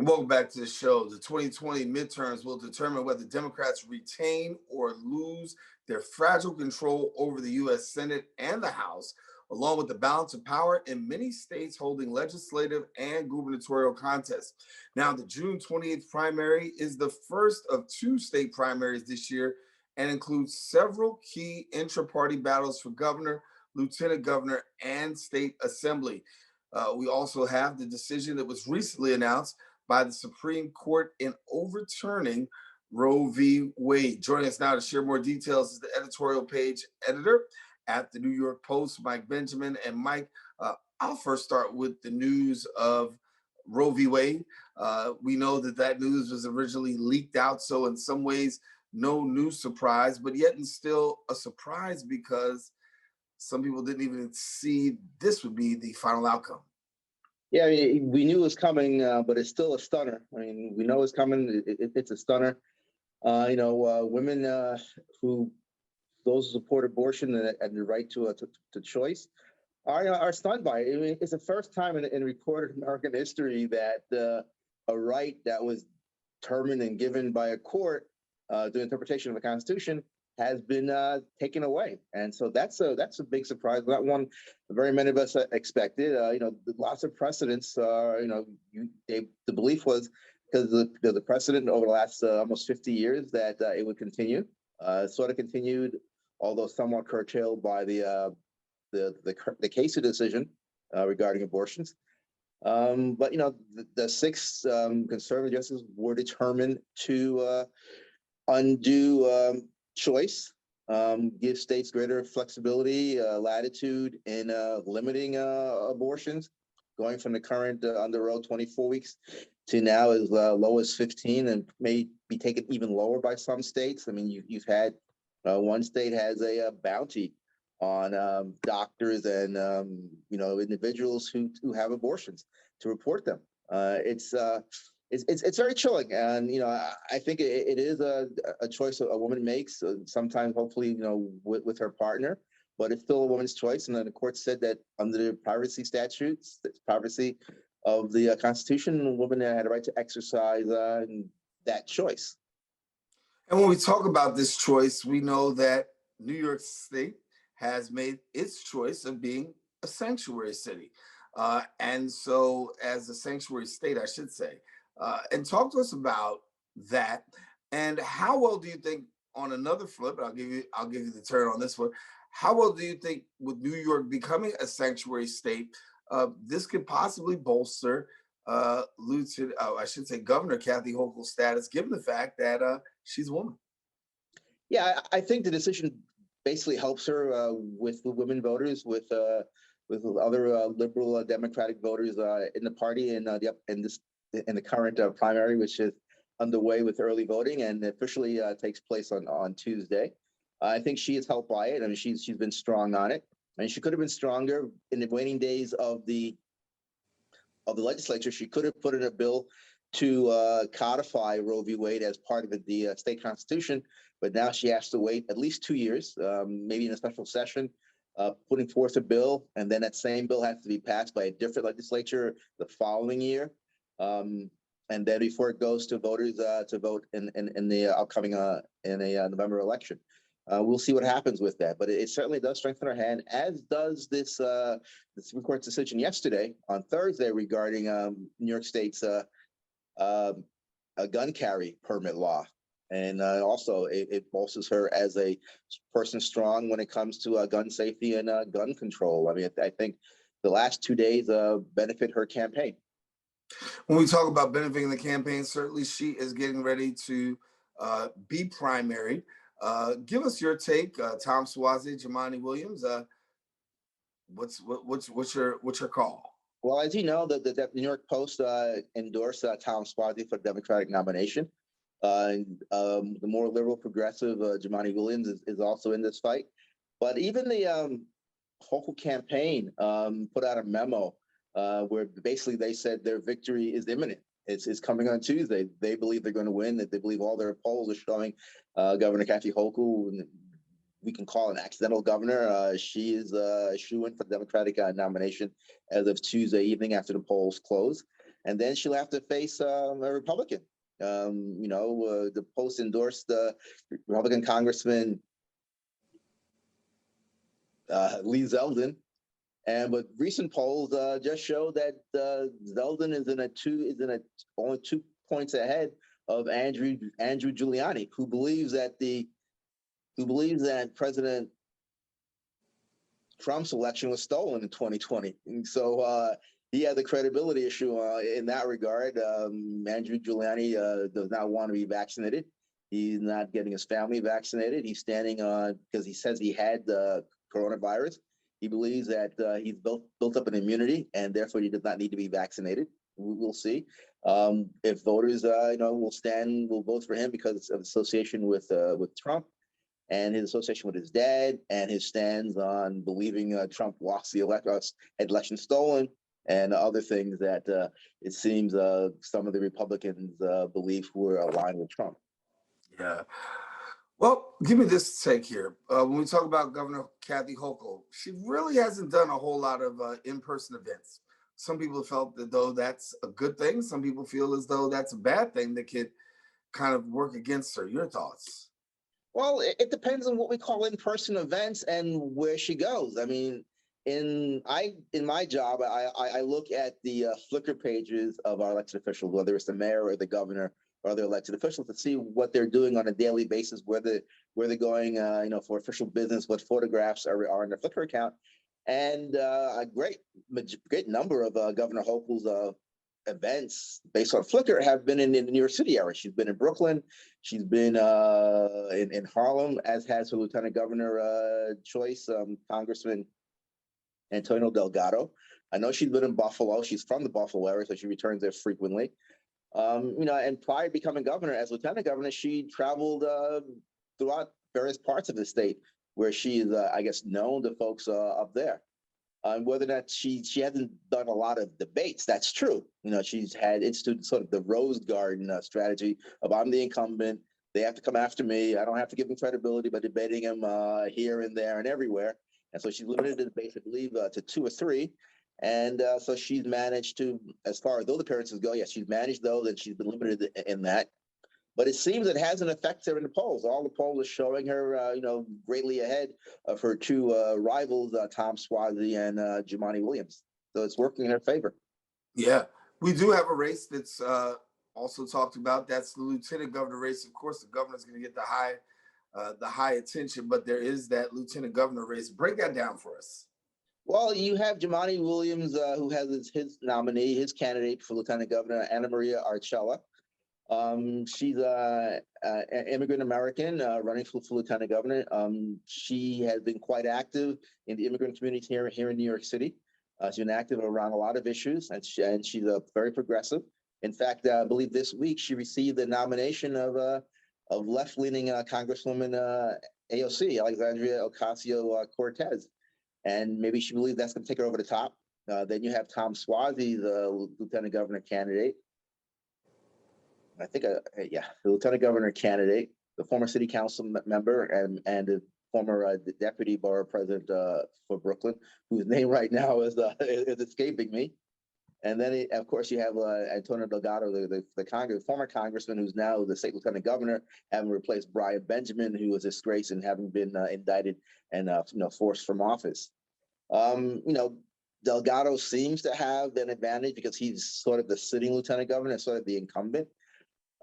And welcome back to the show. The 2020 midterms will determine whether Democrats retain or lose their fragile control over the U.S. Senate and the House, along with the balance of power in many states holding legislative and gubernatorial contests. Now, the June 28th primary is the first of two state primaries this year and includes several key intra-party battles for governor, lieutenant governor, and state assembly. We also have the decision that was recently announced by the Supreme Court in overturning Roe v. Wade. Joining us now to share more details is the editorial page editor at the New York Post, Mike Benjamin. And Mike, I'll first start with the news of Roe v. Wade. We know that news was originally leaked out, so in some ways, no new surprise, but yet and still a surprise because some people didn't even see this would be the final outcome. Yeah, I mean, we knew it was coming, but it's still a stunner. I mean, we know it's coming. It's a stunner. Women those who support abortion and the right to choice are stunned by it. I mean, it's the first time in recorded American history that a right that was determined and given by a court, the interpretation of the Constitution, has been taken away, and so that's a big surprise. Not one very many of us expected. Lots of precedents. The belief was because the precedent over the last almost 50 years that it would continue. Sort of continued, although somewhat curtailed by the Casey decision regarding abortions. But the six conservative justices were determined to undo choice, give states greater flexibility, latitude in limiting abortions, going from the current under Roe 24 weeks to now as low as 15, and may be taken even lower by some states. I mean, you've had one state has a bounty on doctors and individuals who have abortions to report them. It's very chilling, and I think it is a choice a woman makes. Sometimes, hopefully, with her partner, but it's still a woman's choice. And then the court said that under the privacy statutes, the privacy of the Constitution, a woman had a right to exercise that choice. And when we talk about this choice, we know that New York State has made its choice of being a sanctuary city, and so as a sanctuary state, I should say. And talk to us about that, and how well do you think, on another flip, I'll give you the turn on this one, how well do you think with New York becoming a sanctuary state, this could possibly bolster Governor Kathy Hochul's status, given the fact that she's a woman? Yeah, I think the decision basically helps her with the women voters, with other liberal Democratic voters in the party, and in the current primary, which is underway with early voting and officially takes place on Tuesday. I think she is helped by it. I mean, she's been strong on it, and she could have been stronger in the waning days of the legislature. She could have put in a bill to codify Roe v. Wade as part of the state constitution, but now she has to wait at least 2 years, maybe in a special session, putting forth a bill, and then that same bill has to be passed by a different legislature the following year. And then before it goes to voters to vote in the upcoming November election. We'll see what happens with that, but it certainly does strengthen our hand, as does this the Supreme Court's decision yesterday on Thursday regarding New York State's a gun carry permit law, and also it bolsters her as a person strong when it comes to gun safety and gun control. I mean, I think the last 2 days benefit her campaign. When we talk about benefiting the campaign, certainly she is getting ready to be primary. Give us your take, Tom Suozzi, Jumaane Williams. What's your call? Well, as you know, the New York Post endorsed Tom Suozzi for the Democratic nomination. The more liberal progressive Jumaane Williams is also in this fight. But even the Hochul campaign put out a memo where basically they said their victory is imminent. It's coming on Tuesday. They believe they're going to win, that they believe all their polls are showing Governor Kathy Hochul, we can call an accidental governor. She is a shoo-in for the Democratic nomination as of Tuesday evening after the polls close. and then she'll have to face a Republican. The Post endorsed Republican Congressman Lee Zeldin, but recent polls just show that Zeldin is only 2 points ahead of Andrew Giuliani, who believes that President Trump's election was stolen in 2020. And so he had the credibility issue in that regard. Andrew Giuliani does not want to be vaccinated. He's not getting his family vaccinated. He's standing on because he says he had the coronavirus. He believes that he's built up an immunity, and therefore he does not need to be vaccinated. We'll see if voters, will vote for him because of association with Trump, and his association with his dad, and his stands on believing Trump lost the election stolen, and other things that it seems some of the Republicans believe who are aligned with Trump. Yeah. Well, give me this take here. When we talk about Governor Kathy Hochul, she really hasn't done a whole lot of in-person events. Some people felt that though that's a good thing. Some people feel as though that's a bad thing that could kind of work against her. Your thoughts? Well, it depends on what we call in-person events and where she goes. I mean, in my job, I look at the Flickr pages of our elected officials, whether it's the mayor or the governor or other elected officials, to see what they're doing on a daily basis, where they're going, for official business, what photographs are on their Flickr account, and a great number of Governor Hochul's events based on Flickr have been in the New York City area. She's been in Brooklyn. She's been in Harlem, as has her lieutenant governor choice, Congressman Antonio Delgado. I know she's been in Buffalo. She's from the Buffalo area, so she returns there frequently. And prior to becoming governor, as lieutenant governor, she traveled throughout various parts of the state where she is, I guess, known to folks up there. Whether or not she hasn't done a lot of debates, that's true. She's had instituted sort of the Rose Garden strategy of I'm the incumbent. They have to come after me. I don't have to give them credibility by debating them here and there and everywhere. And so she's limited the debates, I believe, to 2 or 3. And so she's managed to, as far as those appearances go, yes, she's managed those, and she's been limited in that. But it seems it hasn't affected her in the polls. All the polls are showing her, greatly ahead of her 2 rivals, Tom Suozzi and Jumaane Williams. So it's working in her favor. Yeah, we do have a race that's also talked about. That's the lieutenant governor race. Of course, the governor's going to get the high attention, but there is that lieutenant governor race. Break that down for us. Well, you have Jumaane Williams, who has his nominee, his candidate for lieutenant governor, Anna Maria Archella. She's an immigrant American running for lieutenant governor. She has been quite active in the immigrant community here in New York City. She's been active around a lot of issues, and she's very progressive. In fact, I believe this week she received the nomination of left-leaning Congresswoman AOC, Alexandria Ocasio-Cortez, and maybe she believes that's going to take her over the top. Then you have Tom Suozzi, the lieutenant governor candidate. I think, the lieutenant governor candidate, the former city council member, and the former deputy borough president for Brooklyn, whose name right now is escaping me. And then, of course, you have Antonio Delgado, the former congressman, who's now the state lieutenant governor, having replaced Brian Benjamin, who was disgraced and having been indicted and forced from office. Delgado seems to have an advantage because he's sort of the sitting lieutenant governor, sort of the incumbent.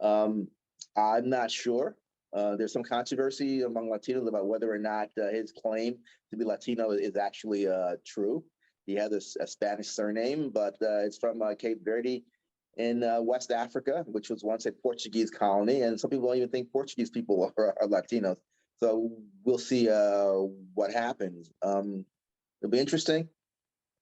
I'm not sure. There's some controversy among Latinos about whether or not his claim to be Latino is actually true. He has a Spanish surname, but it's from Cape Verde in West Africa, which was once a Portuguese colony, and some people don't even think Portuguese people are Latinos. So we'll see what happens. It'll be interesting.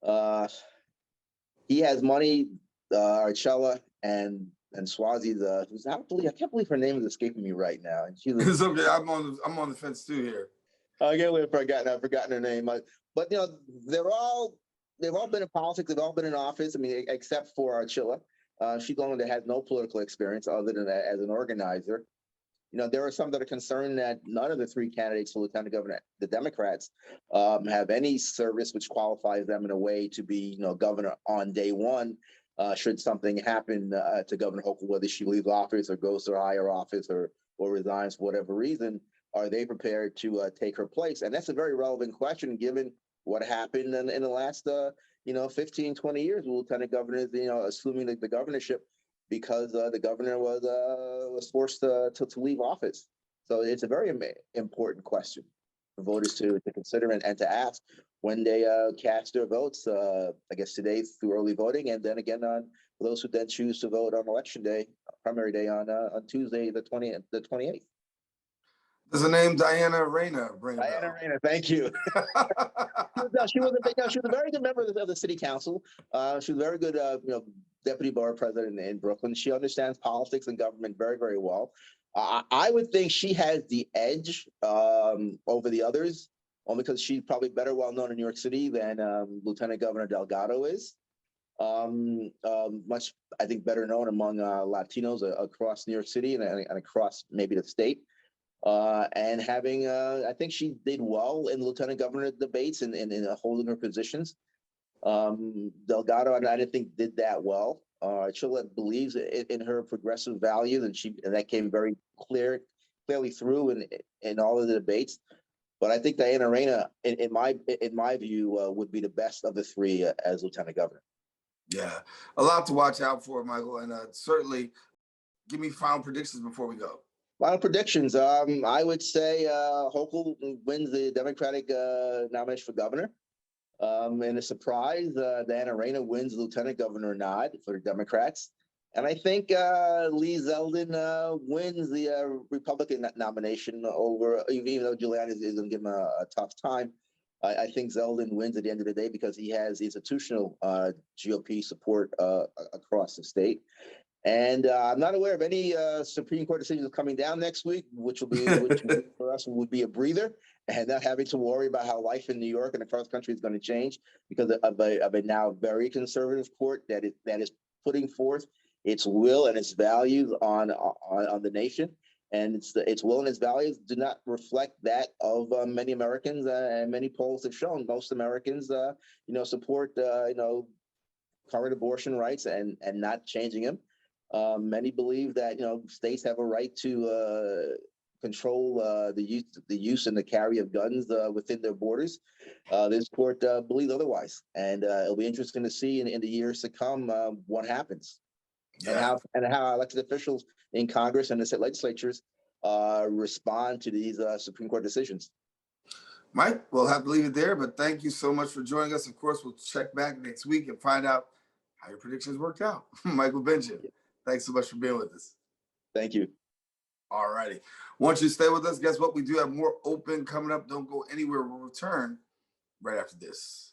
He has money, Archella, and Suozzi's, I can't believe her name is escaping me right now. And she's It's okay. I'm on the fence too here. I can't believe I've forgotten her name. But they've all been in politics. They've all been in office. I mean, except for Archella. She's the one that has no political experience other than as an organizer. There are some that are concerned that none of the 3 candidates for lieutenant governor, the Democrats, have any service which qualifies them in a way to be, governor on day one. should something happen to Governor Hochul, whether she leaves office or goes to a higher office or resigns for whatever reason. Are they prepared to take her place? And that's a very relevant question given what happened in the last 15, 20 years with lieutenant governors, assuming the governorship because the governor was forced to leave office. So it's a very important question for voters to consider and to ask when they cast their votes. I guess today through early voting, and then again for those who then choose to vote on election day, primary day on Tuesday the 28th. Does the name Diana Reyna ring a bell? Diana Reyna, thank you. She was a very good member of the city council. She was a very good, deputy borough president in Brooklyn. She understands politics and government very, very well. I would think she has the edge over the others, only because she's probably better well known in New York City than Lieutenant Governor Delgado is. Much, I think, better known among Latinos across New York City and across maybe the state. And having, I think she did well in lieutenant governor debates and in holding her positions. Delgado, I didn't think did that well. Chillet believes in her progressive values, and that came very clearly through in all of the debates. But I think Diana Reyna, in my view, would be the best of the three as lieutenant governor. Yeah, a lot to watch out for, Michael, and certainly give me final predictions before we go. Final predictions. I would say Hochul wins the Democratic nomination for governor. In a surprise, Diana Reyna wins lieutenant governor nod for the Democrats. And I think Lee Zeldin wins the Republican nomination over, even though Giuliani is going to give him a tough time. I think Zeldin wins at the end of the day because he has institutional GOP support across the state. And I'm not aware of any Supreme Court decisions coming down next week, which for us would be a breather, and not having to worry about how life in New York and across the country is going to change because of a now very conservative court that is putting forth its will and its values on the nation, and its will and its values do not reflect that of many Americans, and many polls have shown most Americans, support current abortion rights and not changing them. Many believe that states have a right to control the use and the carry of guns within their borders. This court believes otherwise, and it'll be interesting to see in the years to come what happens, and how elected officials in Congress and the state legislatures respond to these Supreme Court decisions. Mike, we'll have to leave it there, but thank you so much for joining us. Of course, we'll check back next week and find out how your predictions worked out. Michael Benjamin. Thanks so much for being with us. Thank you. All righty. Want you to stay with us. Guess what? We do have more open coming up. Don't go anywhere. We'll return right after this.